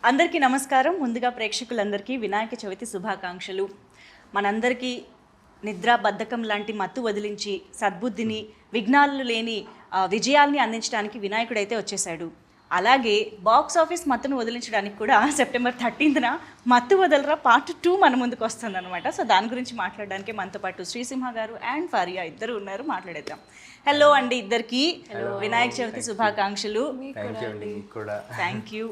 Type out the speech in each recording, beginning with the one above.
అందరికీ నమస్కారం. ముందుగా ప్రేక్షకులందరికీ వినాయక చవితి శుభాకాంక్షలు. మనందరికీ నిద్ర బద్ధకం లాంటి మత్తు వదిలించి సద్బుద్ధిని విఘ్నాలు లేని విజయాల్ని అందించడానికి వినాయకుడైతే వచ్చేసాడు. అలాగే బాక్స్ ఆఫీస్ మత్తును వదిలించడానికి కూడా సెప్టెంబర్ 13న మత్తు వదలరా పార్ట్ 2 మన ముందుకు వస్తుంది అనమాట. సో దాని గురించి మాట్లాడడానికి మనతో పాటు శ్రీసింహ గారు అండ్ ఫరియా ఇద్దరు ఉన్నారు. మాట్లాడేద్దాం. హలో అండి ఇద్దరికి వినాయక చవితి శుభాకాంక్షలు. Thank you.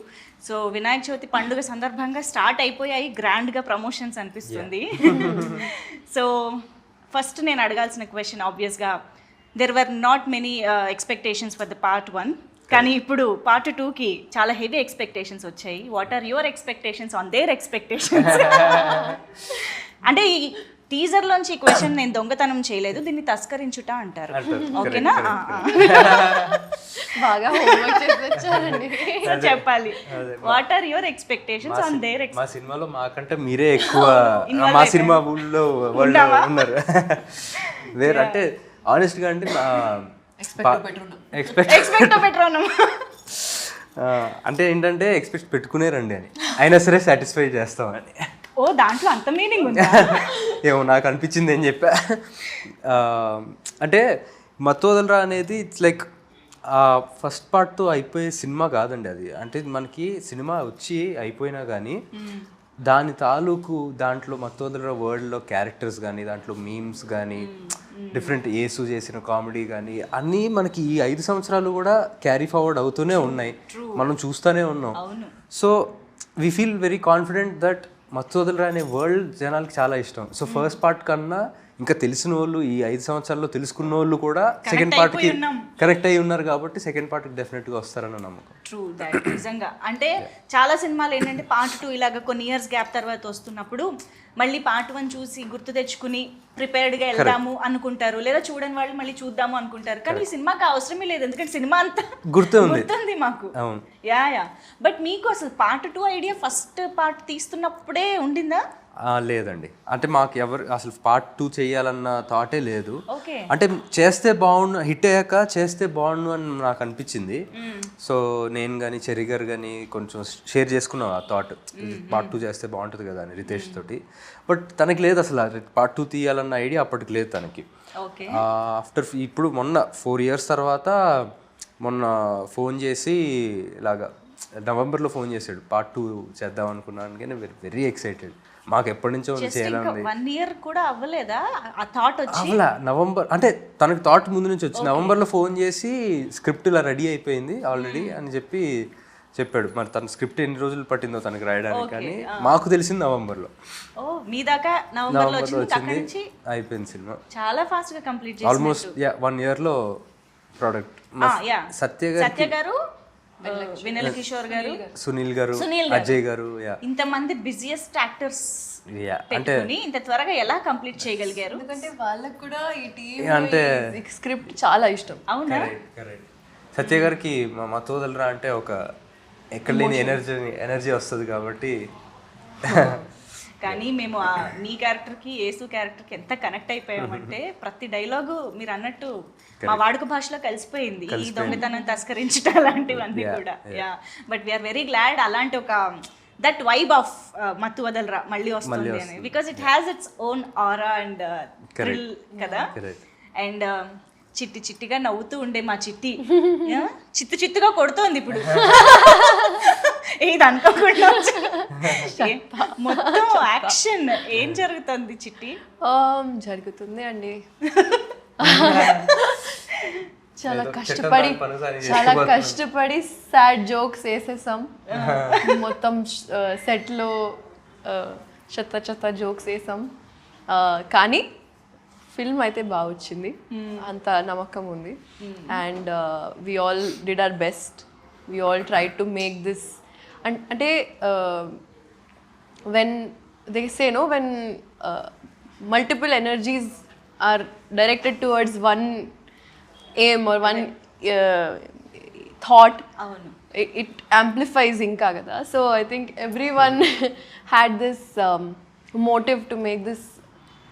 So Vinayaka Chavithi పండుగ సందర్భంగా స్టార్ట్ అయిపోయాయి గ్రాండ్గా ప్రమోషన్స్ అనిపిస్తుంది. సో ఫస్ట్ నేను అడగాల్సిన క్వశ్చన్ ఆబ్వియస్గా there were not many expectations for the part 1, కానీ ఇప్పుడు పార్ట్ 2కి చాలా హెవీ ఎక్స్పెక్టేషన్స్ వచ్చాయి. What are your expectations on their expectations? అంటే ఈ టీజర్లోంచి ఈ క్వశ్చన్ నేను దొంగతనం చేయలేదు, దీన్ని తస్కరించుట అంటారు. ఓకేనా? బాగా చెప్పాలి. What are your expectations on there? మా సినిమాలో మాకంటే మీరే ఎక్కువ మా సినిమా ఊళ్ళో వాళ్ళు ఉన్నారు. వేరే అంటే ఆనెస్ట్గా అంటే అంటే ఏంటంటే ఎక్స్పెక్ట్ పెట్టుకునేరండి అని, అయినా సరే సాటిస్ఫై చేస్తామని. ఓ దాంట్లో అంత మీనింగ్ ఉందా? ఏమో నాకు అనిపించింది ఏం చెప్పా. అంటే మత్తు వదలరా అనేది ఇట్స్ లైక్ ఫస్ట్ పార్ట్తో అయిపోయే సినిమా కాదండి అది. అంటే మనకి సినిమా వచ్చి అయిపోయినా కానీ దాని తాలూకు దాంట్లో మత్తు వదలరా వరల్డ్లో క్యారెక్టర్స్ కానీ దాంట్లో మీమ్స్ కానీ డిఫరెంట్ యేసు చేసిన కామెడీ కానీ అన్నీ మనకి ఈ 5 సంవత్సరాలు కూడా క్యారీ ఫార్వర్డ్ అవుతూనే ఉన్నాయి, మనం చూస్తూనే ఉన్నాం. So we feel very confident that మత్తు వదలరా అనే వరల్డ్ జనాలకి చాలా ఇష్టం. సో ఫస్ట్ పార్ట్ కన్నా ఇంకా తెలిసిన వాళ్ళు ఈ 5 సంవత్సరాల్లో తెలుసుకున్న వాళ్ళు కూడా సెకండ్ పార్ట్కి కనెక్ట్ అయ్యి ఉన్నారు కాబట్టి సెకండ్ పార్ట్కి డెఫినెట్గా వస్తారన్న నమ్మకం. True that. నిజంగా అంటే చాలా సినిమాలు ఏంటంటే పార్ట్ 2 ఇలాగ కొన్ని ఇయర్స్ గ్యాప్ తర్వాత వస్తున్నప్పుడు మళ్ళీ పార్ట్ 1 చూసి గుర్తు తెచ్చుకుని ప్రిపేర్డ్గా వెళ్దాము అనుకుంటారు, లేదా చూడని వాళ్ళు మళ్ళీ చూద్దాము అనుకుంటారు. కానీ ఈ సినిమాకి అవసరమే లేదు, ఎందుకంటే సినిమా అంతా గుర్తుంది మాకు. యా. బట్ మీకు అసలు పార్ట్ 2 ఐడియా ఫస్ట్ పార్ట్ తీస్తున్నప్పుడే ఉండిందా? లేదండి, అంటే మాకు ఎవరు అసలు పార్ట్ 2 చేయాలన్న థాటే లేదు. అంటే చేస్తే బాగుండు, హిట్ అయ్యాక చేస్తే బాగుండు అని నాకు అనిపించింది. సో నేను కానీ చెర్రీ గారు కానీ కొంచెం షేర్ చేసుకున్నాం ఆ థాట్, పార్ట్ 2 చేస్తే బాగుంటుంది కదా అని రితేష్ తోటి. బట్ తనకి లేదు అసలు పార్ట్ 2 తీయాలన్న ఐడియా అప్పటికి లేదు తనకి. ఆఫ్టర్ ఇప్పుడు మొన్న 4 years తర్వాత మొన్న ఫోన్ చేసి ఇలాగా నవంబర్లో ఫోన్ చేశాడు, పార్ట్ 2 చేద్దాం అనుకున్నాను. కానీ వెరీ ఎక్సైటెడ్. మాకు ఎప్పటి నుంచో చేయాలని. 1 year కూడా అవ్వలేదా ఆ థాట్ వచ్చి? అవ్వలా. నవంబర్ అంటే తనకి థాట్ ముందు నుంచి వచ్చి నవంబర్లో ఫోన్ చేసి స్క్రిప్ట్ ఇలా రెడీ అయిపోయింది ఆల్రెడీ అని చెప్పాడు. మరి తన స్క్రిప్ట్ ఎన్ని రోజులు పట్టిందో తనకి రాయడానికి, కానీ మాకు తెలిసింది నవంబర్లో. మీ దాకా నవంబర్లో వచ్చింది, అయిపోయింది సినిమా. చాలా ఫాస్ట్ గా కంప్లీట్ చేశారు. Almost 1 yearలో product. సత్య గారు, వినల్ కిషోర్ గారు, సునీల్ గారు, అజయ్ గారు, ఇంతమంది బిజియెస్ట్ యాక్టర్స్ అంటే ఇంత త్వరగా ఎలా కంప్లీట్ చేయగలిగారు? ఎందుకంటే వాళ్ళకి కూడా ఈ టీమ్ అంటే స్క్రిప్ట్ చాలా ఇష్టం. అవునా? సత్య గారికి మా మత్తు వదలరా అంటే ఒక ఎక్కడ లేని ఎనర్జీ వస్తుంది కాబట్టి. కానీ మేము మీ క్యారెక్టర్కి యేసు క్యారెక్టర్కి ఎంత కనెక్ట్ అయిపోయామంటే ప్రతి డైలాగు మీరు అన్నట్టు మా వాడుక భాషలో కలిసిపోయింది. ఈ దొంగతనం తస్కరించడం అలాంటివన్నీ కూడా. బట్ వీఆర్ వెరీ గ్లాడ్ అలాంటి ఒక దట్ వైబ్ ఆఫ్ మత్తు వదలరా మళ్ళీ వస్తుంది అని, because it has its own aura and thrill కదా. అండ్ చిట్టి చిట్టిగా నవ్వుతూ ఉండే మా చిట్టి చిత్తుగా కొడుతోంది ఇప్పుడు. ఇది అనుకోకుండా మొత్తం యాక్షన్ ఏం జరుగుతుంది చిట్టి? జరుగుతుంది అండి, చాలా కష్టపడి సాడ్ జోక్స్ వేసేసాం. మొత్తం సెట్లో చెత్త జోక్స్ వేసాం, కానీ ఫిల్మ్ అయితే బాగా వచ్చింది, అంత నమ్మకం ఉంది. And we all did our best, we all try to make this. అంటే when they say no, when multiple energies are directed towards one aim or one thought, it amplifies inka kada. So I think everyone had this motive to make this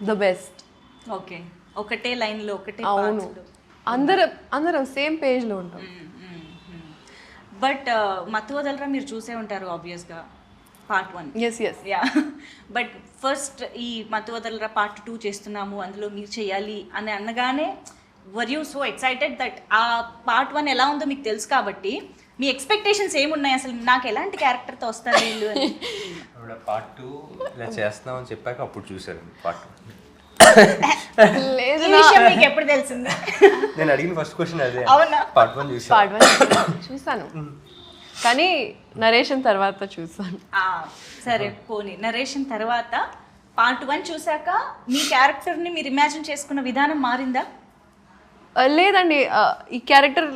the best. Okay, ఒకటే line లో ఒకటే అవును, అందరం same page లో ఉంటాం. But మత్తు వదలరా మీరు చూసే ఉంటారు ఆబ్వియస్గా part 1. Yes yes yeah but first ఈ మత్తు వదలరా పార్ట్ 2 చేస్తున్నాము అందులో మీరు చేయాలి అని అనగానే were you so excited that ఆ పార్ట్ 1 ఎలా ఉందో మీకు తెలుసు కాబట్టి మీ ఎక్స్పెక్టేషన్స్ ఏమున్నాయి అసలు నాకు ఎలాంటి క్యారెక్టర్తో వస్తారు వీళ్ళు అని? పార్ట్ 2 ఇలా చేస్తున్నామని చెప్పాక అప్పుడు చూసారండి పార్ట్ 2. లేదు ఈ విషయం మీకు ఎప్పుడు తెలిసింది? నేను అడిగిన ఫస్ట్ క్వశ్చన్ అదే. అవునా? పార్ట్ 1 చూసాను. పార్ట్ 1 చూసాను కానీ నరేషన్ తర్వాత చూసాను. సరే పోనీ నరేషన్ తర్వాత పార్ట్ 1 చూసాక మీ క్యారెక్టర్ని మీరు ఇమాజిన్ చేసుకున్న విధానం మారిందా? లేదండి ఈ క్యారెక్టర్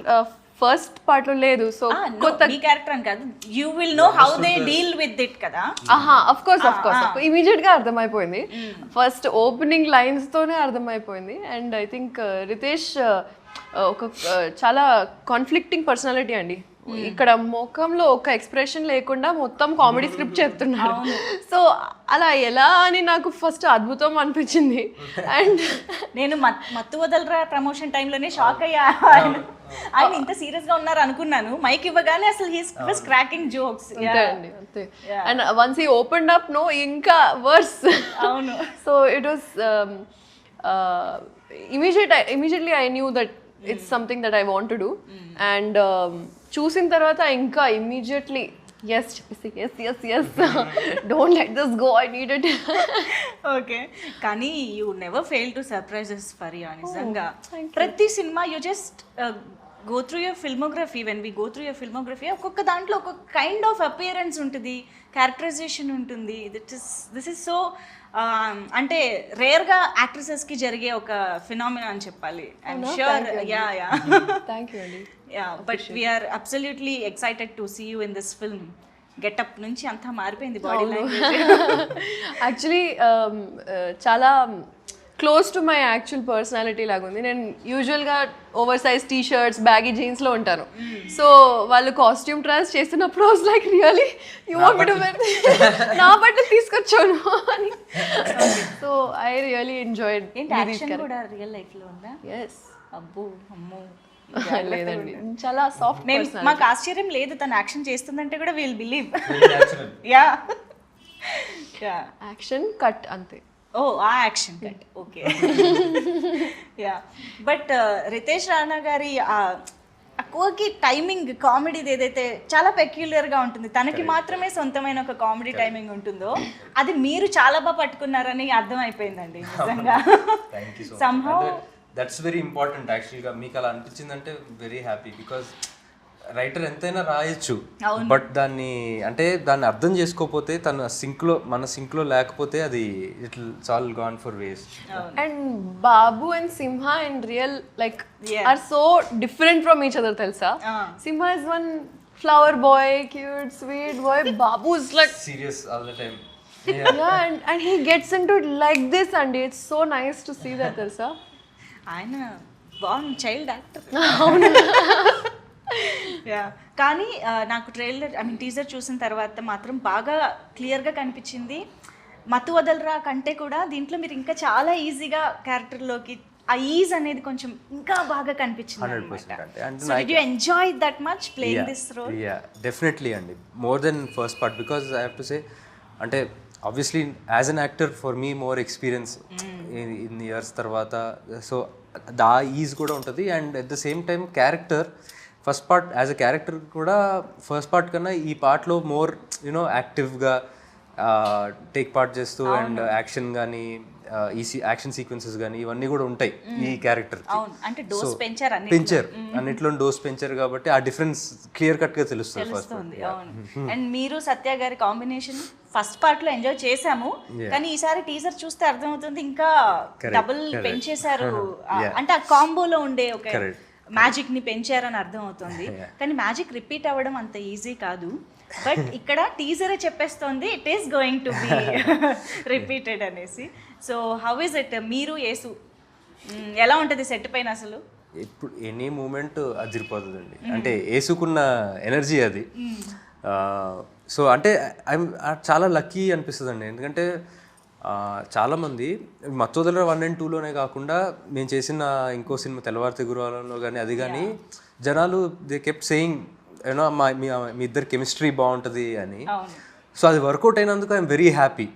ఫస్ట్ పార్ట్ లో లేదు. సో కొత్త మీ క్యారెక్టర్ అని కాదు, you will know how they deal with it కదా. అఫ్ కోర్స్ ఇమీడియట్ గా అర్థమైపోయింది. ఫస్ట్ ఓపెనింగ్ లైన్స్ తోనే అర్థమైపోయింది. అండ్ ఐ థింక్ రితేష్ ఒక చాలా కాన్ఫ్లిక్టింగ్ పర్సనాలిటీ అండి. ఇక్కడ ముఖంలో ఒక ఎక్స్ప్రెషన్ లేకుండా మొత్తం కామెడీ స్క్రిప్ట్ చెప్తున్నారు. సో అలా ఎలా అని నాకు ఫస్ట్ అద్భుతం అనిపించింది. అండ్ నేను మత్తు వదలరా ప్రమోషన్ టైంలోనే షాక్ అయ్యా, ఆయన ఇంత సీరియస్ గా ఉన్నారు అనుకున్నాను. మైక్ ఇవ్వగానే అసలు హీస్ వాస్ క్రాకింగ్ జోక్స్. అంతే అండి అంతే. And once he opened up no ఇంకా వర్స్. అవును. So it was immediately I knew that it's something that I want to do. And చూసిన తర్వాత ఇంకా immediately yes don't let this go, I need it. Okay, కానీ you never fail to surprises Faria. నిజంగా ప్రతి cinema you just go through your filmography. When we go through your filmography ఒక్కొక్క దాంట్లో ఒక్కొక్క kind of appearance ఉంటుంది, characterization ఉంటుంది. This is so అంటే రేర్గా యాక్ట్రెసెస్కి జరిగే ఒక ఫినామినా అని చెప్పాలి. I'm sure. Yeah thank you అండి. Yeah but we're absolutely excited to see you in this film. Getup నుంచి అంతా మారిపోయింది బాడీ లాంగ్వేజ్. యాక్చువల్లీ చాలా close to my actual personality లాగా ఉంది. నేను యూజువల్గా over size T shirts baggy జీన్స్లో ఉంటాను. సో వాళ్ళు కాస్ట్యూమ్ ట్రయల్స్ చేస్తున్నప్పుడు was like really you want me to wear నా బట్టలు తీసుకొచ్చాను అని. So I really enjoyed. ఏంటి యాక్షన్ కూడా రియల్ లైఫ్లో ఉందా? ఎస్. అబ్బో అమ్మో. లేదండి, చాలా సాఫ్ట్. మాకు ఆశ్చర్యం లేదు తను యాక్షన్ చేస్తుందంటే కూడా will believe. Yeah action cut అంతే. ఓ ఆ action cut okay. Yeah but Ritesh Rana గారి అక్కువకి టైమింగ్ కామెడీది ఏదైతే చాలా పెక్యులర్గా ఉంటుంది, తనకి మాత్రమే సొంతమైన ఒక కామెడీ టైమింగ్ ఉంటుందో అది మీరు చాలా బాగా పట్టుకున్నారని అర్థమైపోయిందండి నిజంగా. somehow దట్స్ వెరీ ఇంపార్టెంట్ యాక్చువల్గా. మీకు అలా అనిపించిందంటే వెరీ హ్యాపీ. బికాజ్ రైటర్ ఎంతైనా రాయొచ్చు, బట్ దాన్ని అర్థం చేసుకోకపోతే మన సింక్లో లేకపోతే అది it's all gone for waste. And Babu and Simha and real like are so different from each other తెలుసా. Simha is one flower boy, cute sweet boy. Babu is like serious all the time. and he gets into it like this and it's so nice to see that తెలుసా. ఆయన బాగుంది child actor. Yeah కానీ నాకు trailer teaser చూసిన తర్వాత మాత్రం బాగా క్లియర్గా కనిపించింది. మత్తు వదలరా కంటే కూడా దీంట్లో మీరు ఇంకా చాలా ఈజీగా క్యారెక్టర్లోకి ఆ ఈజ్ అనేది కొంచెం ఇంకా బాగా కనిపించింది. 100%. So did you enjoy that much playing this role? Yeah, definitely అండి. More than first part because I have to say అంటే obviously as an actor for me more experience in years తర్వాత so the is కూడా ఉంటుంది. And at the same time character first part as a character కూడా first part కన్నా ఈ పార్ట్లో more you know యాక్టివ్గా take part చేస్తూ అండ్ యాక్షన్ కానీ యాక్షన్ సీక్వెన్సెస్ కానీ ఇవన్నీ కూడా ఉంటాయి ఈ క్యారెక్టర్. పెంచారు అన్నిట్లో డోస్ పెంచారు కాబట్టి ఆ డిఫరెన్స్ క్లియర్ కట్ గా తెలుస్తుంది ఫస్ట్. అండ్ మీరు సత్య గారి కాంబినేషన్ ఫస్ట్ పార్ట్ లో ఎంజాయ్ చేసాము, కానీ ఈసారి టీజర్ చూస్తే అర్థమవుతుంది ఇంకా డబుల్ పెంచేశారు. అంటే ఆ కాంబోలో ఉండే ఒక మ్యాజిక్ ని పెంచారని అర్థం అవుతుంది. కానీ మ్యాజిక్ రిపీట్ అవ్వడం అంత ఈజీ కాదు. బట్ ఇక్కడ టీజరే చెప్పేస్తోంది it is going to be repeated అనేసి. సో హౌ ఇస్ ఇట్ మీరు యేసు ఎలా ఉంటుంది సెట్ పైన అసలు? ఇప్పుడు ఎనీ మూమెంట్ అదిరిపోతుందండి. అంటే వేసుకున్న ఎనర్జీ అది. సో అంటే చాలా లక్కీ అనిపిస్తుంది అండి. ఎందుకంటే చాలామంది మత్తు వదలరా 1 and 2లోనే కాకుండా మేము చేసిన ఇంకో సినిమా తెల్లవారితే గురువారంలో కానీ అది కానీ జనాలు దే కెప్ట్ సేయింగ్ యూనో మీ ఇద్దరు కెమిస్ట్రీ బాగుంటుంది అని. అవును. సో అది వర్కౌట్ అయినందుకు ఐఎమ్ వెరీ హ్యాపీ.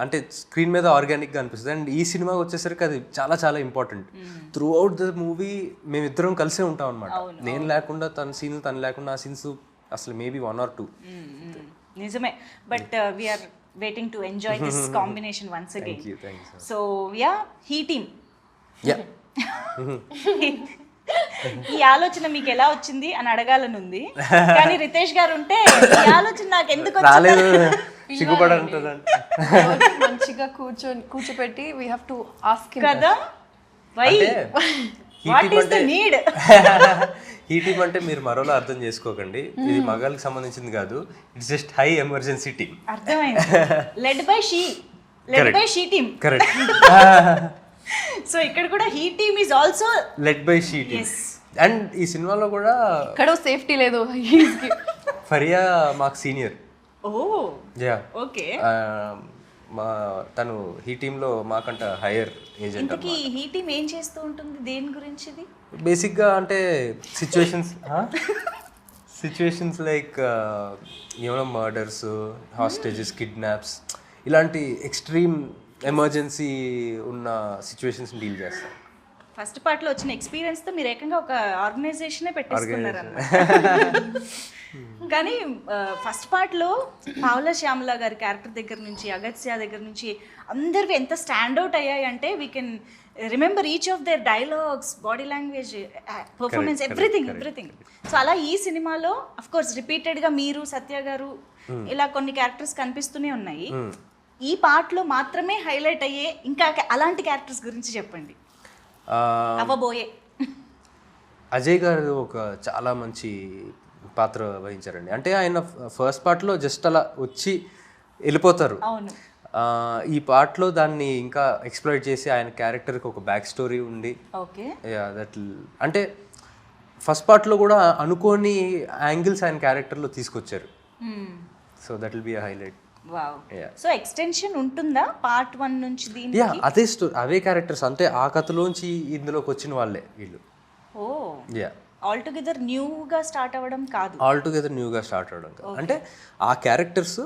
అంటే స్క్రీన్ మీద ఆర్గానిక్గా అనిపిస్తుంది. అండ్ ఈ సినిమాకి వచ్చేసరికి అది చాలా చాలా important. Through out the movie మేమిద్దరం కలిసే ఉంటాం అనమాట. నేను లేకుండా తన సీన్లు, తను లేకుండా ఆ సీన్స్ అసలు మేబీ 1 or 2. నిజమే. But we are waiting to enjoy this combination once again. Thank you, sir. So yeah, he team, ఈ ఆలోచన మీకు ఎలా వచ్చింది అని అడగాలని ఉంది, కానీ రితేష్ గారు ఉంటే ఈ ఆలోచన నాకు ఎందుకు రాలేదు, సిగ్గుపడంటుందంట. మంచిగా కూర్చోపెట్టి వీ హ్యావ్ టు ఆస్క్ కదా, why what is the need? ఈ టీమ్ అంటే మీరు మరోలా అర్థం చేసుకోకండి, ఇది మగాళ్ళకి సంబంధించింది కాదు. It's just high emergency team. అర్థమైంది. Led by she team. Correct. So ఇక్కడ కూడా he team is also led by she team. And ఈ సినిమాలో కూడా ఇక్కడ సేఫ్టీ లేదు. ఫరియా మాకు సీనియర్. ఓ యా, ఓకే. తను ఈ టీంలో మాకంట హైయర్ ఏజెంట్. ఇంతకీ హీ టీమ్ ఏం చేస్తూ ఉంటుంది, దేని గురించి ఇది? బేసిక్గా అంటే సిచ్యువేషన్స్ లైక్ ఏమైనా మర్డర్స్, హాస్టేజెస్, కిడ్నాప్స్, ఇలాంటి ఎక్స్ట్రీమ్ ఎమర్జెన్సీ ఉన్న సిచ్యువేషన్స్ డీల్ చేస్తాం. ఫస్ట్ పార్ట్లో వచ్చిన ఎక్స్పీరియన్స్తో మీరు ఏకంగా ఒక ఆర్గనైజేషనే పెట్టేసుకున్నారు అన్నమాట. కానీ ఫస్ట్ పార్ట్లో పావుల శ్యామల గారి క్యారెక్టర్ దగ్గర నుంచి, అగత్య దగ్గర నుంచి అందరివి ఎంత స్టాండ్అవుట్ అయ్యాయి అంటే we can remember each of their dialogues, body language, performance, everything. So అలా ఈ సినిమాలో అఫ్ కోర్స్ రిపీటెడ్గా మీరు, సత్య గారు, ఇలా కొన్ని క్యారెక్టర్స్ కనిపిస్తూనే ఉన్నాయి. ఈ పార్ట్లో మాత్రమే హైలైట్ అయ్యే ఇంకా అలాంటి క్యారెక్టర్స్ గురించి చెప్పండి. అవ్వబోయే అజయ్ గారు ఒక చాలా మంచి పాత్ర వహించారండి. అంటే ఆయన ఫస్ట్ పార్ట్లో జస్ట్ అలా వచ్చి వెళ్ళిపోతారు. అవును. ఈ పార్ట్లో దాన్ని ఇంకా ఎక్స్ప్లోర్ చేసి ఆయన క్యారెక్టర్కి ఒక బ్యాక్ స్టోరీ ఉండి, ఓకే, దట్ అంటే ఫస్ట్ పార్ట్లో కూడా అనుకోని యాంగిల్స్ ఆయన క్యారెక్టర్లో తీసుకొచ్చారు. So that will be a highlight. Wow. So extension ఉంటుందా పార్ట్ 1 నుంచి దీనికి? యా, అదే స్టోరీ, అవే క్యారెక్టర్స్, అంటే ఆ కథలోంచి ఇందులోకి వచ్చిన వాళ్ళే వీళ్ళు. ఓ, యా, ఆల్ టుగెదర్ న్యూగా స్టార్ట్ అవ్వడం కాదు. ఆల్ టుగెదర్ న్యూగా స్టార్ట్ అవ్వడం కాదు. అంటే ఆ క్యారెక్టర్స్,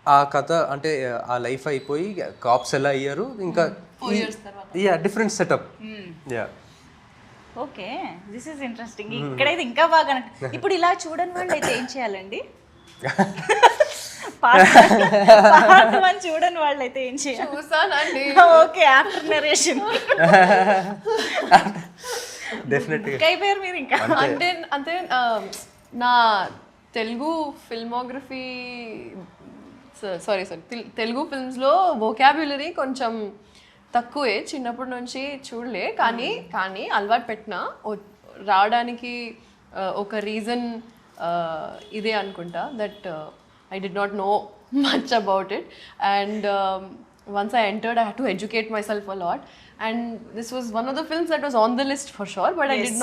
ఆ కథ, అంటే ఆ లైఫ్ అయిపోయి కాప్స్ ఎలా అయ్యారు, ఇంకా yeah different setup. Yeah, okay, this is interesting. ఇక్కడైతే ఇంకా బాగా ఇప్పుడు ఇలా చూడని వాళ్ళు అయితే ఏం చేయాలండి? పార్ట్ 1 చూడని వాళ్ళు అయితే ఏం చేయాలి? చూసానండి. ఓకే, ఆఫ్టర్ నరేషన్ డెఫినెట్గా అయిపోయారు మీరు ఇంకా. అంటే నా తెలుగు ఫిల్మోగ్రఫీ, సారీ తెలుగు ఫిల్మ్స్లో వొకాబ్యులరీ కొంచెం తక్కువే, చిన్నప్పటి నుంచి చూడలే. కానీ అలవాటు పెట్టిన రావడానికి ఒక రీజన్ ఇదే అనుకుంటా, that I did not know much about it, and once I entered I had to educate myself a lot, and this was one of the films that was on the list for sure, but I did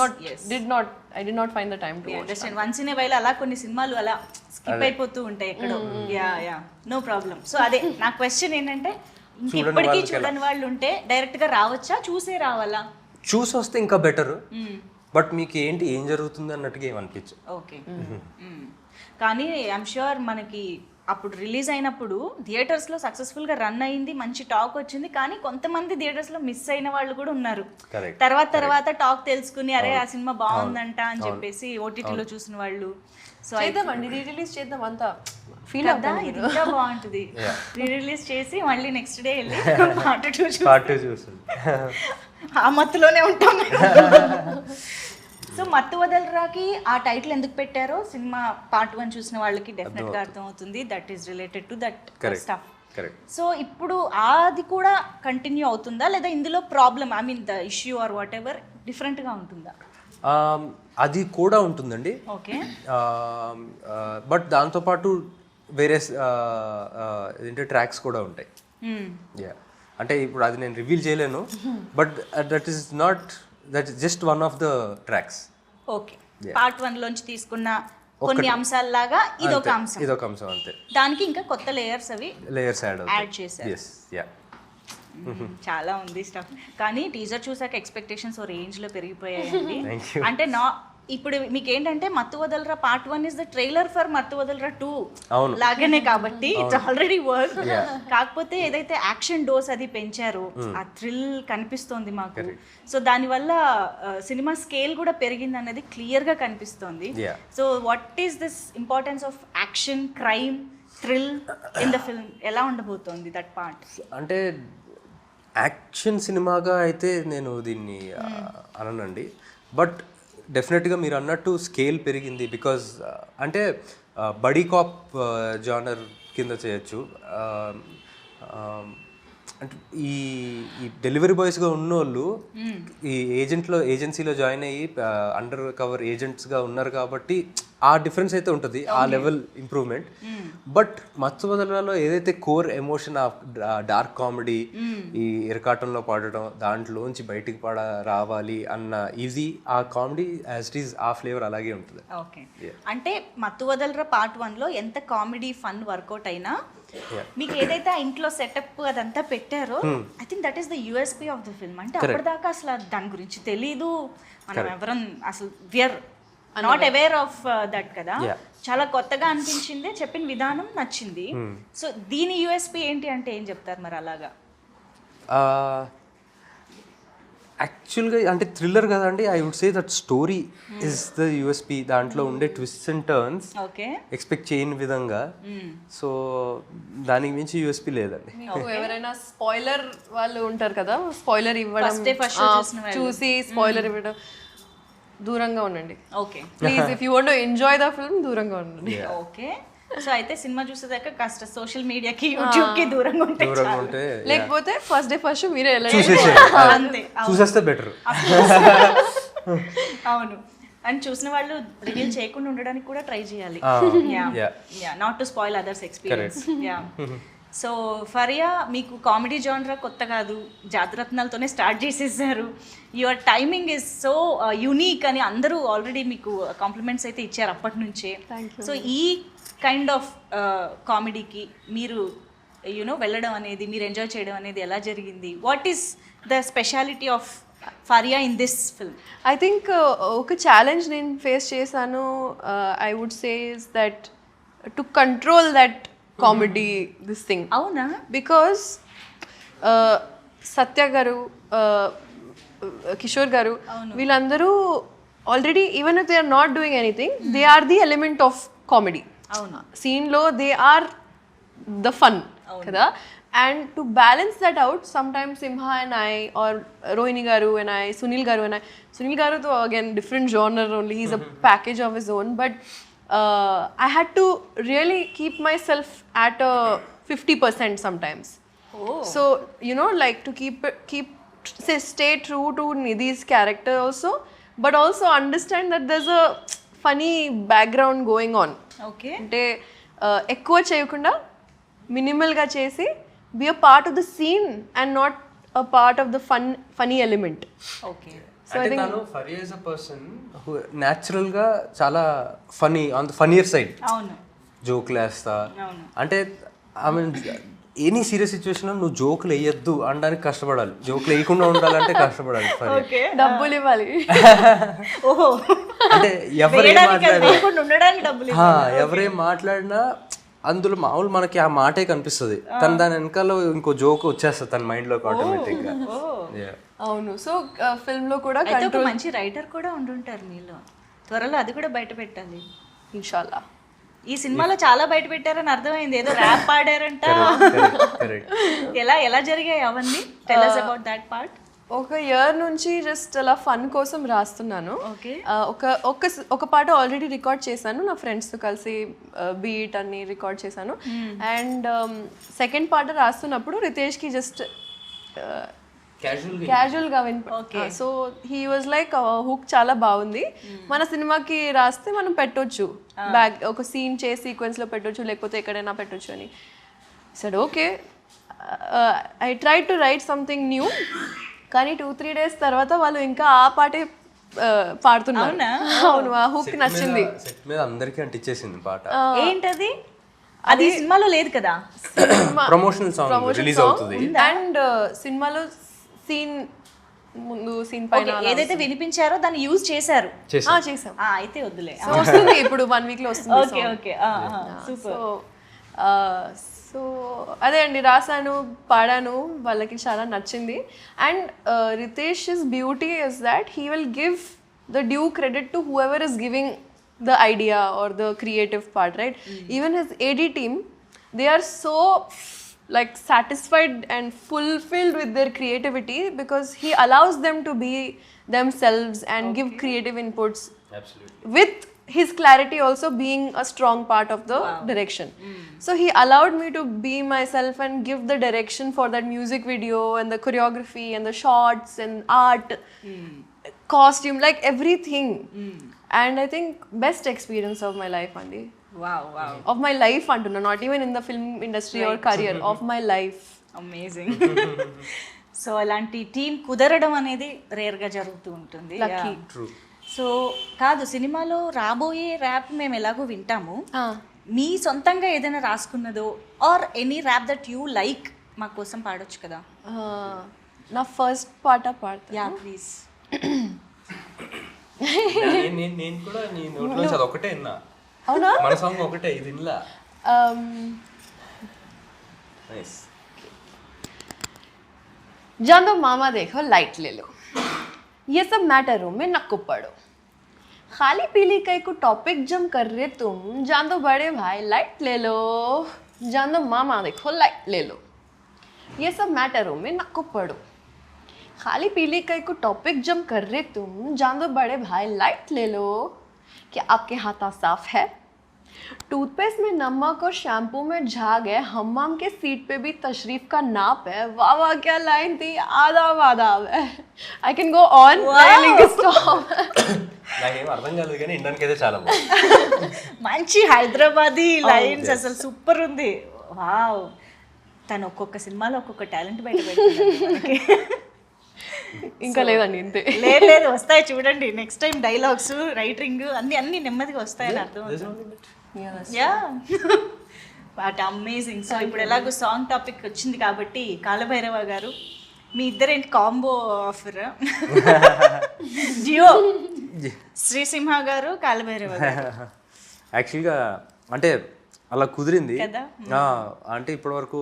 not find the time to watch. Understand. Once in a while అలా కొన్ని సినిమాలు అలా skip అయిపోతూ ఉంటాయి ఎక్కడో. Yeah, no problem. So అదే నా question ఏంటంటే, ఇంకెప్పటికీ చూడని వాళ్ళు ఉంటే డైరెక్ట్ గా రావచ్చా, చూసే రావాలా? చూసి వస్తే ఇంకా బెటర్, బట్ మీకు ఏంటి ఏం జరుగుతుంది అన్నట్టుగా ఏమనిపించు. ఓకే. కానీ ఐఎమ్ ష్యూర్ మనకి అప్పుడు రిలీజ్ అయినప్పుడు థియేటర్స్లో సక్సెస్ఫుల్గా రన్ అయింది, మంచి టాక్ వచ్చింది. కానీ కొంతమంది థియేటర్స్లో మిస్ అయిన వాళ్ళు కూడా ఉన్నారు. తర్వాత టాక్ తెలుసుకుని అరే ఆ సినిమా బాగుందంట అని చెప్పేసి ఓటీటీలో చూసిన వాళ్ళు. సో చేద్దామండి, రీ-రిలీజ్ చేద్దాం, అంతా ఫీల్ అవుతా. ఇది ఇంకా బాగుంటుంది. రీ-రిలీజ్ చేసి మళ్ళీ నెక్స్ట్ డే వెళ్ళి పార్ట్ 2 చూస్తుంది. ఆ మత్తులోనే ఉంటాం. సో మత్తు వదలరాకి ఆ టైటిల్ ఎందుకు పెట్టారో సినిమా పార్ట్ 1 చూసిన వాళ్ళకి డెఫినెట్ గా అర్థం అవుతుంది. That is related to that stuff. So ఇప్పుడు అది కూడా కంటిన్యూ అవుతుందా, లేదా ఇందులో problem, I mean the issue or what ever different గా ఉంటుందా? అది కూడా ఉంటుందండి. ఓకే. బట్ దాంతోపాటు వేరే ఏంటంటే ట్రాక్స్ కూడా ఉంటాయి. యా, అంటే ఇప్పుడు అది నేను రివీల్ చేయలేను, but that is just one of the tracks. Okay. Part 1 లోంచి తీసుకున్న కొన్ని అంశాలలాగా ఇదొక అంశం అంతే. దానికి ఇంకా కొత్త లేయర్స్ యాడ్ చేశారు. yes, yeah. చాలా ఉంది స్టఫ్. కానీ టీజర్ చూసాక ఎక్స్పెక్టేషన్స్ ఓ రేంజ్ లో పెరిగిపోయాయండి. అంటే ఇప్పుడు మీకు ఏంటంటే మత్తు వదలరా part 1 is the trailer for మత్తు వదలరా 2 అవును. లాగానే కాబట్టి ఇట్స్ ఆల్రెడీ వర్క్. కాకపోతే ఏదైతే యాక్షన్ డోస్ అది పెంచారో ఆ థ్రిల్ కనిపిస్తోంది మాకు. సో దానివల్ల సినిమా స్కేల్ కూడా పెరిగింది అనేది క్లియర్ గా కనిపిస్తోంది. So what is this importance of action, crime, thrill in the film ఎలా ఉండబోతోంది దట్ పార్ట్? అంటే యాక్షన్ సినిమాగా అయితే నేను దీన్ని అననండి, బట్ డెఫినెట్గా మీరు అన్నట్టు స్కేల్ పెరిగింది. బికాజ్ అంటే బడీ కాప్ జానర్ కింద చేయొచ్చు. అంటే ఈ డెలివరీ బాయ్స్గా ఉన్నోళ్ళు ఈ ఏజెన్సీలో జాయిన్ అయ్యి అండర్ కవర్ ఏజెంట్స్గా ఉన్నారు కాబట్టి ఆ డిఫరెన్స్ అయితే ఉంటుంది, ఆ లెవెల్ ఇంప్రూవ్మెంట్. బట్ మత్తు వదలరాలో ఏదైతే core emotion of dark comedy, ఈ ఇరకాటంలో పాడటం, దాంట్లోంచి బయటికి రావాలి అన్న ఇది ఆ కామెడీ యాజ్ ఇట్ ఈస్ ఆ ఫ్లేవర్ అలాగే ఉంటుంది. ఓకే, అంటే మత్తు వదలరా పార్ట్ 1లో ఎంత కామెడీ ఫన్ వర్కౌట్ అయినా మీకు ఏదైతే ఆ ఇంట్లో సెటప్ అదంతా పెట్టారో I think that is the USP of the film. అంటే అప్పటిదాకా అసలు దాని గురించి తెలీదు, మనం ఎవరం అసలు we are not aware of that కదా. చాలా కొత్తగా అనిపించింది, చెప్పిన విధానం నచ్చింది. సో దీని యూఎస్పీ ఏంటి అంటే ఏం చెప్తారు మరి అలాగా? యాక్చువల్గా అంటే థ్రిల్లర్ కదండి, I would say that story is the USP. దాంట్లో ఉండే ట్విస్ట్ అండ్ టర్న్స్ ఎక్స్పెక్ట్ చేయని విధంగా. సో దానికి మించి యూఎస్పీ లేదండి. ఎవరైనా స్పాయిలర్ వాళ్ళు ఉంటారు కదా, స్పాయిలర్ ఇవ్వడం చూసి స్పాయిలర్ ఇవ్వడం దూరంగా ఉండండి. Okay please, if you want to enjoy the film దూరంగా ఉండండి. ఓకే, సో అయితే సినిమా చూసేదాకా కాస్త సోషల్ మీడియాకి, యూట్యూబ్ కి దూరంగా ఉంటే, లేకపోతే ఫస్ట్ డే ఫస్ట్ మీరే అంతే చూసేస్తే బెటర్. అవును, అండ్ చూసిన వాళ్ళు రివీల్ చేయకుండా ఉండడానికి కూడా ట్రై చేయాలి, not to spoil others experience. So Faria, మీకు కామెడీ జానరా కొత్త కాదు, జాతిరత్నాలతోనే స్టార్ట్ చేసేసారు. Your timing is so unique అని అందరూ ఆల్రెడీ మీకు కాంప్లిమెంట్స్ అయితే ఇచ్చారు అప్పటి నుంచే. సో ఈ కైండ్ ఆఫ్ కామెడీకి మీరు వెళ్ళడం అనేది, మీరు ఎంజాయ్ చేయడం అనేది ఎలా జరిగింది? What is the speciality of Faria in this film? I think ఒక ఛాలెంజ్ నేను ఫేస్ చేశాను. I would say is that to control that comedy this thing. అవునా? బికాస్ సత్య గారు, కిషోర్ గారు, వీళ్ళందరూ already even if they are not doing anything, they are the element of comedy. అవునా? సీన్లో they are the fun కదా. And to balance that out, sometimes Simha and I, or Rohini గారు and I, Sunil గారు and I. Sunil గారు తో again different genre only, he's a package of his own. But I had to really keep myself at a 50% sometimes. So like to stay true to Nidhi's character also, but also understand that there's a funny background going on. Okay. అంటే ఎక్కువ చేయకుండా minimal గా చేసి be a part of the scene and not a part of the funny element. Okay. అంటే తను Faria is a person who natural గా చాలా funny, on the funnier side. అవును, జోక్లు వేస్తా. అంటే I mean any serious situation నువ్వు జోకులు వేయొద్దు అనడానికి కష్టపడాలి, జోకులు వేయకుండా ఉండాలంటే కష్టపడాలి. డబ్బులు ఇవ్వాలి. అంటే ఎవరేం మాట్లాడినా అందులో మామూలు మనకి ఆ మాటే కనిపిస్తుంది, తను దాని వెనకాల ఇంకో జోక్ వచ్చేస్తుంది తన మైండ్ లోకి ఆటోమేటిక్ గా. అవును, సో ఫిల్మ్ లో కూడా ఒక మంచి రైటర్ కూడా ఉండుంటారు మీలో, త్వరలో అది కూడా బయట పెట్టాలి ఇన్షాల్లా. ఈ సినిమాలో చాలా బయట పెట్టారని అర్థమైంది, ఏదో ర్యాప్ పాడారంట. ఎలా జరిగాయి అవన్నీ? Tell us about that part. ఒక ఇయర్ నుంచి జస్ట్ అలా ఫన్ కోసం రాస్తున్నాను. ఒక పాట ఆల్రెడీ రికార్డ్ చేశాను, నా ఫ్రెండ్స్తో కలిసి బీట్ అన్ని రికార్డ్ చేశాను. అండ్ సెకండ్ పాట రాస్తున్నప్పుడు రితేష్కి జస్ట్ క్యాజువల్గా so he was like hook చాలా బాగుంది, మన సినిమాకి రాస్తే మనం పెట్టొచ్చు, ఒక సీన్ చేసి సీక్వెన్స్లో పెట్టొచ్చు, లేకపోతే ఎక్కడైనా పెట్టొచ్చు అని. Said okay, I try to write something new. కానీ 2-3 days తర్వాత వాళ్ళు ఇంకా ఆ పాటే పాడుతున్నారు. అవును, ఆ హుక్ నచ్చింది. సెట్ మీద అందరికీ అంటించేసింది పాట. ఏంటది? అది సినిమాలో లేదు కదా, ప్రమోషనల్ సాంగ్ రిలీజ్ అవుతుంది. అండ్ సినిమాలో సీన్ ముందు సీన్ పైన Okay, ఏదైతే వినిపించారో దాన్ని యూజ్ చేశారు. చేసాం. అయితే వద్దులే. సో వస్తుంది ఇప్పుడు 1 week లో వస్తుంది. Okay okay super. సో అదే అండి, రాసాను, పాడాను, వాళ్ళకి చాలా నచ్చింది. And Ritesh's beauty is that he will give the due credit to whoever is giving the idea or the creative part, right? Even his AD team, they are so like satisfied and fulfilled with their creativity because he allows them to be themselves and give creative inputs. Absolutely. With his clarity also being a strong part of the direction. So he allowed me to be myself and give the direction for that music video and the choreography and the shots and art, costume, like everything. And I think best experience of my life, Andy. Wow wow, Of my life, Antuna, not even in the film industry or career, of my life. Amazing. So అలాంటి team కుదరడం అనేది రేర్గా జరుగుతూ ఉంటుంది. Lucky. True. So కాదు, సినిమాలో రాబోయే rap మేము ఎలాగో వింటాము, మీ సొంతంగా ఏదైనా రాసుకున్నదో or any rap that you like మా కోసం పాడొచ్చు కదా? నా ఫస్ట్ పాట పాడతా. Yeah please. నేను కూడా నీ నోట్లో అది ఒకటే విన్నా. అవునా? మన సాంగ్ ఒకటే, ఇది వినలా. నైస్. जान दो मामा देखो लाइट ले लो, ये सब मैटरों में नक्को पड़ो, खाली पीली कई को टॉपिक जम कर रहे तुम, जान दो बड़े भाई लाइट ले लो, जान दो मामा देखो लाइट ले लो, ये सब मैटरों में नक्को पड़ो, खाली पीली कई को टॉपिक जम कर रहे तुम, जान दो बड़े भाई लाइट ले लो, क्या आपके हाथा साफ है? टूथपेस्ट में नमक और शैम्पू में झाग है, हम्माम के सीट पे भी तशरीफ का नाप है, वाह वाह क्या लाइन थी, आदाब आदाब है. I can go on. Stop. నాకేం అర్థం కాలేదు కానీ ఇండానికి అయితే చాలా బాగుంది. మంచి హైదరాబాదీ లైన్స్, అసలు సూపర్ ఉంది. వావ్, తను ఒక్కొక్క సినిమాలో ఒక్కొక్క టాలెంట్ బయట పెడుతుంది. ఇంకా లేదండి ఇంతే. లేదు లేదు, వస్తాయి చూడండి. నెక్స్ట్ టైం డైలాగ్స్, రైటింగ్ అన్ని నెమ్మదిగా వస్తాయని అర్థం. Yeah, but amazing. సో ఇప్పుడు ఎలాగో సాంగ్ టాపిక్ వచ్చింది కాబట్టి, కాలభైరవ గారు మీ ఇద్దరేంటి కాంబో ఆఫర్? జియో శ్రీసింహ గారు, కాలభైరవ గారు. యాక్చువల్గా అంటే అలా కుదిరింది కదా? అంటే ఇప్పటివరకు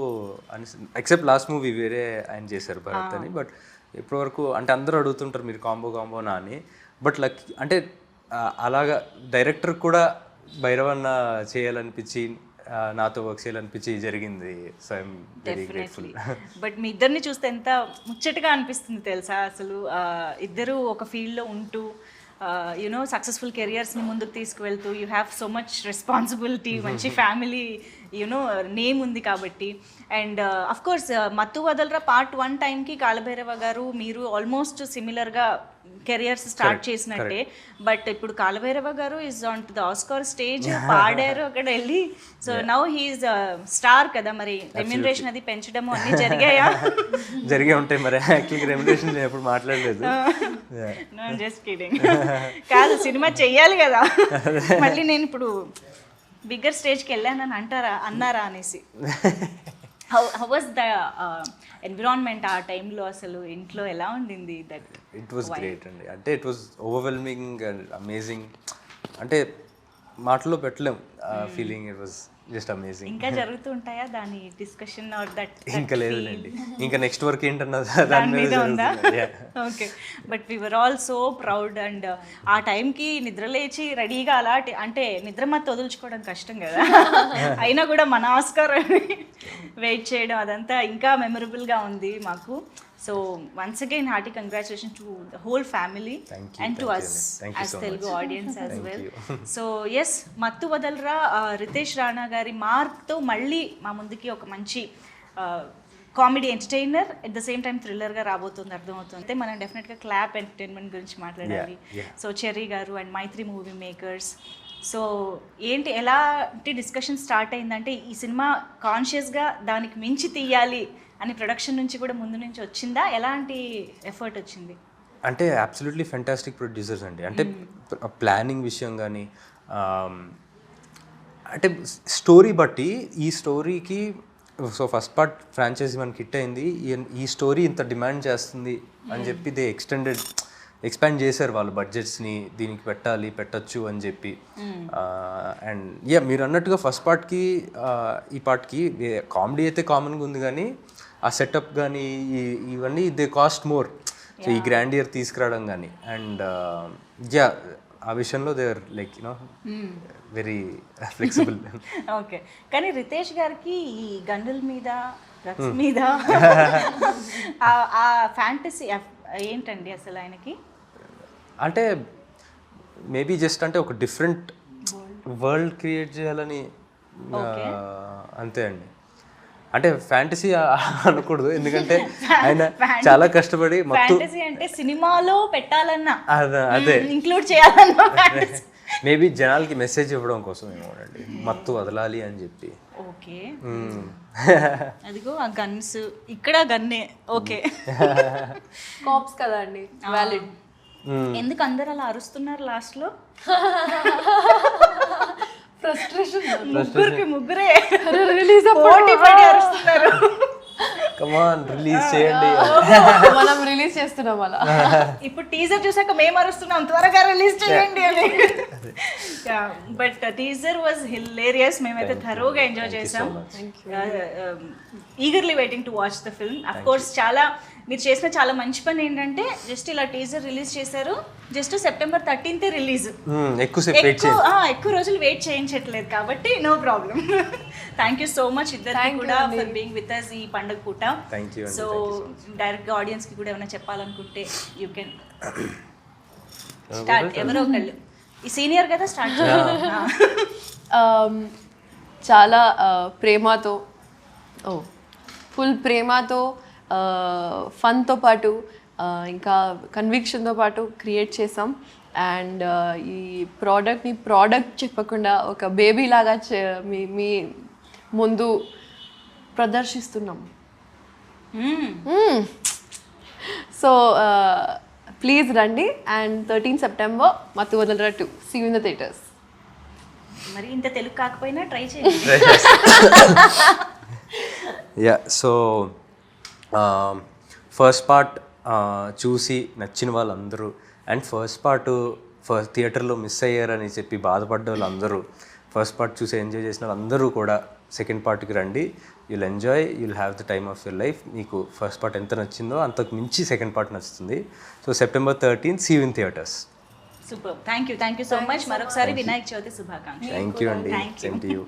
ఎక్సెప్ట్ లాస్ట్ మూవీ వేరే ఆయన చేశారు భరత్ అని, బట్ ఇప్పటివరకు అంటే అందరూ అడుగుతుంటారు మీరు కాంబోనా అని. బట్ లక్ అంటే అలాగా డైరెక్టర్ కూడా భైరవన్న చేయాలనిపించి, నాతో వర్క్ చేయాలనిపించి జరిగింది. So I'm very grateful. But మీ ఇద్దరిని చూస్తే ఎంత ముచ్చటగా అనిపిస్తుంది తెలుసా అసలు. ఇద్దరు ఒక ఫీల్డ్లో ఉంటూ యునో సక్సెస్ఫుల్ కెరియర్స్ని ముందుకు తీసుకువెళ్తూ, you have so much responsibility, మంచి ఫ్యామిలీ యునో నేమ్ ఉంది కాబట్టి. అండ్ అఫ్ కోర్స్ మత్తు వదలరా పార్ట్ 1 టైంకి కాలభైరవ గారు మీరు ఆల్మోస్ట్ సిమిలర్గా కెరియర్స్ స్టార్ట్ చేసినట్టే. బట్ ఇప్పుడు కాలభైరవ గారు is on to the Oscar stage, పాడారు అక్కడ వెళ్ళి. సో నౌ హీఈస్ స్టార్ కదా, మరి రెమ్యునరేషన్ అది పెంచడము అన్ని జరిగాయా? జరిగే ఉంటాయి మరి. యాక్చువల్గా రెమ్యునరేషన్ నేను ఎప్పుడు మాట్లాడలేదు. Just kidding. కాదు, సినిమా చెయ్యాలి కదా. మళ్ళీ నేను ఇప్పుడు బిగ్గర్ స్టేజ్కి వెళ్ళానని అన్నారా అనేసి. హౌ వాజ్ ద ఎన్విరాన్మెంట్ ఆ టైంలో? అసలు ఇంట్లో ఎలా ఉండింది? దట్ ఇట్ వాస్ గ్రేట్ అండి. అంటే it was overwhelming and amazing. అంటే మాటలో పెట్టలేం feeling. It was just amazing. ఇంకా జరుగుతూ ఉంటాయా దాని డిస్కషన్ ఆర్ దట్? ఇంకా లేదులేండి, ఇంకా నెక్స్ట్ వర్క్ ఏంటన్నది దాని మీద ఉందా? Okay. But we were all so proud. And ఆ టైంకి నిద్ర లేచి రెడీగా అలాంటి, అంటే నిద్ర మత్తు వదులుచుకోవడం కష్టం కదా, అయినా కూడా మన ఆస్కార్ వెయిట్ చేయడం అదంతా ఇంకా మెమరబుల్గా ఉంది మాకు. So once again hearty congratulation to the whole family and to us as Telugu audience as well. So yes, Mathu Vadalara Riteish Rana గారి మార్క్తో మళ్ళీ మా ముందుకి ఒక మంచి comedy entertainer at the same time థ్రిల్లర్గా రాబోతుంది, అర్థమవుతుంది. మనం డెఫినెట్గా క్లాప్ ఎంటర్టైన్మెంట్ గురించి మాట్లాడాలి. So Cherry garu and Mythri movie makers. So ఏంటి, ఎలాంటి డిస్కషన్ స్టార్ట్ అయిందంటే ఈ సినిమా కాన్షియస్గా దానికి మించి తీయాలి అని ప్రొడక్షన్ నుంచి కూడా ముందు నుంచి వచ్చిందా? ఎలాంటి ఎఫర్ట్ వచ్చింది? అంటే అబ్సల్యూట్లీ ఫెంటాస్టిక్ ప్రొడ్యూసర్స్ అండి. అంటే ప్లానింగ్ విషయం కానీ, అంటే స్టోరీ బట్టి ఈ స్టోరీకి సో ఫస్ట్ పార్ట్ ఫ్రాంచైజీ మనకి హిట్ అయింది, ఈ స్టోరీ ఇంత డిమాండ్ చేస్తుంది అని చెప్పి దే ఎక్స్పాండ్ చేశారు వాళ్ళు బడ్జెట్స్ని, దీనికి పెట్టచ్చు అని చెప్పి. అండ్ మీరు అన్నట్టుగా ఫస్ట్ పార్ట్కి ఈ పార్ట్కి కామెడీ అయితే కామన్గా ఉంది, కానీ ఆ సెటప్ కానీ ఇవన్నీ దే కాస్ట్ మోర్. సో ఈ గ్రాండియర్ తీసుకురావడం కానీ అండ్ ఆ విషయంలో they are like very flexible. Okay, కానీ రితేష్ గారికి ఈ గన్నుల మీద డ్రగ్స్ మీద ఆ ఫ్యాంటసీ ఏంటండి అసలు ఆయనకి? అంటే మేబీ జస్ట్ అంటే ఒక డిఫరెంట్ వరల్డ్ క్రియేట్ చేయాలని అంతే అండి. అంటే ఫ్యాంటసీ అనకూడదు, ఎందుకంటే ఆయన చాలా కష్టపడి ఫ్యాంటసీ అంటే సినిమాలో పెట్టాలన్నా అదే ఇంక్లూడ్ చేయాలన్నా మేబీ జనాలకి మెసేజ్ ఇవ్వడం కోసం ఏమోనండి, మత్తు వదలాలి అని చెప్పి. ఓకే, అదిగో ఆ గన్స్, ఇక్కడ గన్నే. ఓకే, కాప్స్ కదా అండి, వ్యాలిడ్. ఎందుకు అందరు అలా అరుస్తున్నారు లాస్ట్ లో? ఫ్రస్ట్రేషన్, ముగ్గురే రిలీజ్ పోటీ పడి అరుస్తున్నారు. కమాన్ రిలీజ్ చేయండి, మనం రిలీజ్ చేస్తున్నాం అలా. ఇప్పుడు టీజర్ చూసాక మేము అరుస్తున్నాం త్వరగా రిలీజ్ చేయండి అని. బట్ టీజర్ వాజ్ హిలేరియస్, మేమైతే థరోగా ఎంజాయ్ చేసాం. Eagerly waiting to watch the film. Of course చాలా మీరు చేసిన చాలా మంచి పని ఏంటంటే జస్ట్ ఇలా టీజర్ రిలీజ్ చేశారు, జస్ట్ సెప్టెంబర్ 13th రిలీజ్, ఎక్కువ రోజులు వెయిట్ చేయించట్లేదు కాబట్టి no problem. Thank you so much ఇద్దరికి కూడా ఫర్ బీయింగ్ విత్ అస్ ఈ పండుగ పూట. సో డైరెక్ట్గా ఆడియన్స్కి కూడా ఏమైనా చెప్పాలనుకుంటే యూ కెన్ స్టార్ట్. ఎవరో ఒకళ్ళు, ఈ సీనియర్ కదా, స్టార్ట్. చాలా ప్రేమతో, ఫుల్ ప్రేమతో, ఫన్తో పాటు ఇంకా కన్విక్షన్తో పాటు క్రియేట్ చేసాం. అండ్ ఈ ప్రోడక్ట్ని ప్రోడక్ట్ చెప్పకుండా ఒక బేబీ లాగా మీ ముందు ప్రదర్శిస్తున్నాం. సో ప్లీజ్ రండి. And 13 September Mathu Vadalara 2, see you in the theatres. మరి ఇంత తెలుగు కాకపోయినా ట్రై చేయండి. సో ఫస్ట్ పార్ట్ చూసి నచ్చిన వాళ్ళందరూ అండ్ ఫస్ట్ థియేటర్లో మిస్ అయ్యారని చెప్పి బాధపడ్డ వాళ్ళందరూ, ఫస్ట్ పార్ట్ చూసి ఎంజాయ్ చేసిన వాళ్ళందరూ కూడా సెకండ్ పార్ట్కి రండి. You'll enjoy, you'll have the time of your life. మీకు ఫస్ట్ పార్ట్ ఎంత నచ్చిందో అంతకు మించి సెకండ్ పార్ట్ నచ్చుతుంది. So September 13th, see you in theatres. Super, thank you so much. మరొకసారి వినాయక చవితి శుభాకాంక్షలు. థ్యాంక్ యూ అండి, సేమ్ టు యూ.